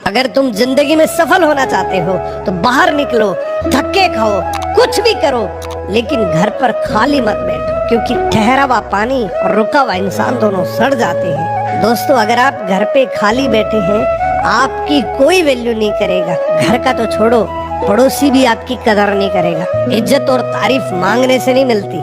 अगर तुम जिंदगी में सफल होना चाहते हो तो बाहर निकलो, धक्के खाओ, कुछ भी करो, लेकिन घर पर खाली मत बैठो, क्योंकि ठहरा हुआ पानी और रुका हुआ इंसान दोनों सड़ जाते हैं। दोस्तों, अगर आप घर पे खाली बैठे हैं, आपकी कोई वैल्यू नहीं करेगा। घर का तो छोड़ो, पड़ोसी भी आपकी कदर नहीं करेगा। इज्जत और तारीफ मांगने से नहीं मिलती,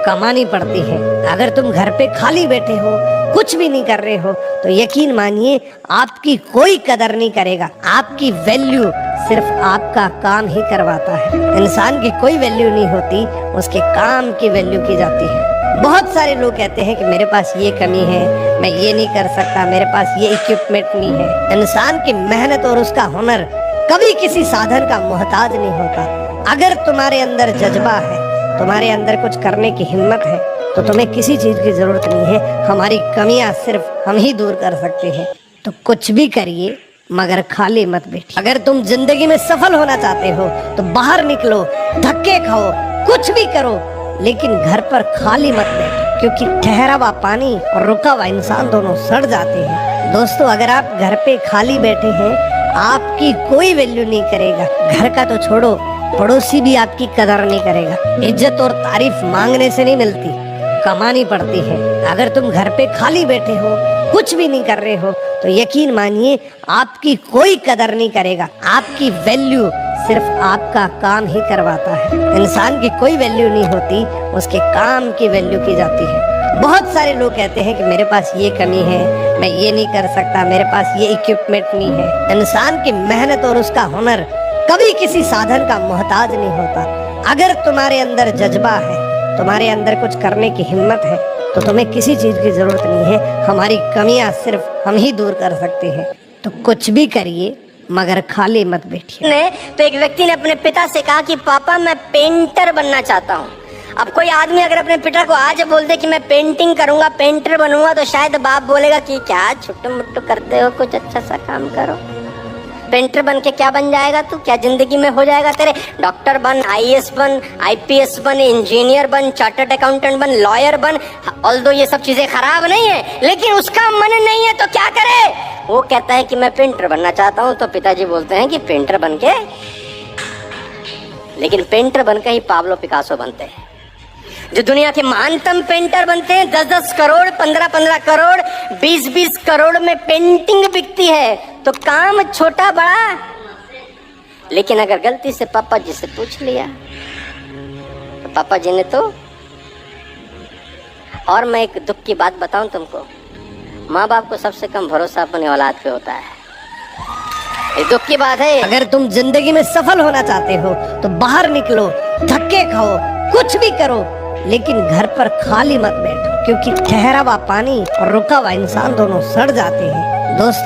कमानी पड़ती है। अगर तुम घर पे खाली बैठे हो, कुछ भी नहीं कर रहे हो, तो यकीन मानिए आपकी कोई कदर नहीं करेगा। आपकी वैल्यू सिर्फ आपका काम ही करवाता है। इंसान की कोई वैल्यू नहीं होती, उसके काम की वैल्यू की जाती है। बहुत सारे लोग कहते हैं कि मेरे पास ये कमी है, मैं ये नहीं कर सकता, मेरे पास ये इक्विपमेंट नहीं है। इंसान की मेहनत और उसका हुनर कभी किसी साधन का मोहताज नहीं होता। अगर तुम्हारे अंदर जज्बा है, तुम्हारे अंदर कुछ करने की हिम्मत है, तो तुम्हें किसी चीज की जरूरत नहीं है। हमारी कमियां सिर्फ हम ही दूर कर सकते हैं। तो कुछ भी करिए, मगर खाली मत बैठिए। अगर तुम जिंदगी में सफल होना चाहते हो तो बाहर निकलो, धक्के खाओ, कुछ भी करो, लेकिन घर पर खाली मत बैठो, क्योंकि ठहरा हुआ पानी और रुका हुआ इंसान दोनों सड़ जाते हैं। दोस्तों, अगर आप घर पे खाली बैठे हैं, आपकी कोई वैल्यू नहीं करेगा। घर का तो छोड़ो, पड़ोसी भी आपकी कदर नहीं करेगा। इज्जत और तारीफ मांगने से नहीं मिलती, कमानी पड़ती है। अगर तुम घर पे खाली बैठे हो, कुछ भी नहीं कर रहे हो, तो यकीन मानिए आपकी कोई कदर नहीं करेगा। आपकी वैल्यू सिर्फ आपका काम ही करवाता है। इंसान की कोई वैल्यू नहीं होती, उसके काम की वैल्यू की जाती है। बहुत सारे लोग कहते हैं कि मेरे पास ये कमी है, मैं ये नहीं कर सकता, मेरे पास ये इक्विपमेंट नहीं है। इंसान की मेहनत और उसका हुनर कभी किसी साधन का मोहताज नहीं होता। अगर तुम्हारे अंदर जज्बा है, तुम्हारे अंदर कुछ करने की हिम्मत है, तो तुम्हें किसी चीज की जरूरत नहीं है। हमारी कमियां सिर्फ हम ही दूर कर सकते हैं। तो कुछ भी करिए, मगर खाली मत बैठिए। तो एक व्यक्ति ने अपने पिता से कहा कि पापा मैं पेंटर बनना चाहता हूँ। अब कोई आदमी अगर अपने पिता को आज बोल दे कि मैं पेंटिंग करूंगा, पेंटर बनूंगा, तो शायद बाप बोलेगा कि क्या छुट्टू मुट्टू करते हो, कुछ अच्छा सा काम करो। पेंटर बन के क्या बन जाएगा तू, क्या जिंदगी में हो जाएगा तेरे? डॉक्टर बन, आईएएस बन, आईपीएस बन, इंजीनियर बन, चार्टर्ड अकाउंटेंट बन, लॉयर बन। ऑल्दो ये सब चीजें खराब नहीं है, लेकिन उसका मन नहीं है तो क्या करे? वो कहता है कि मैं पेंटर बनना चाहता हूँ। तो पिताजी बोलते हैं कि पेंटर बन के, लेकिन पेंटर बन के ही पाब्लो पिकासो बनते हैं। जो दुनिया के महानतम पेंटर बनते हैं, 10-10 करोड़, 15-15 करोड़, 20-20 करोड़ में पेंटिंग बिकती है। तो काम छोटा बड़ा, लेकिन अगर गलती से पापा जी से पूछ लिया तो पापा जी ने तो, और मैं एक दुख की बात बताऊं तुमको, माँ बाप को सबसे कम भरोसा अपनी औलाद पे होता है। ये दुख की बात है। अगर तुम जिंदगी में सफल होना चाहते हो तो बाहर निकलो, धक्के खाओ, कुछ भी करो, लेकिन घर पर खाली मत बैठो, क्योंकि ठहरा हुआ पानी और रुका हुआ इंसान दोनों सड़ जाते हैं। दोस्तों,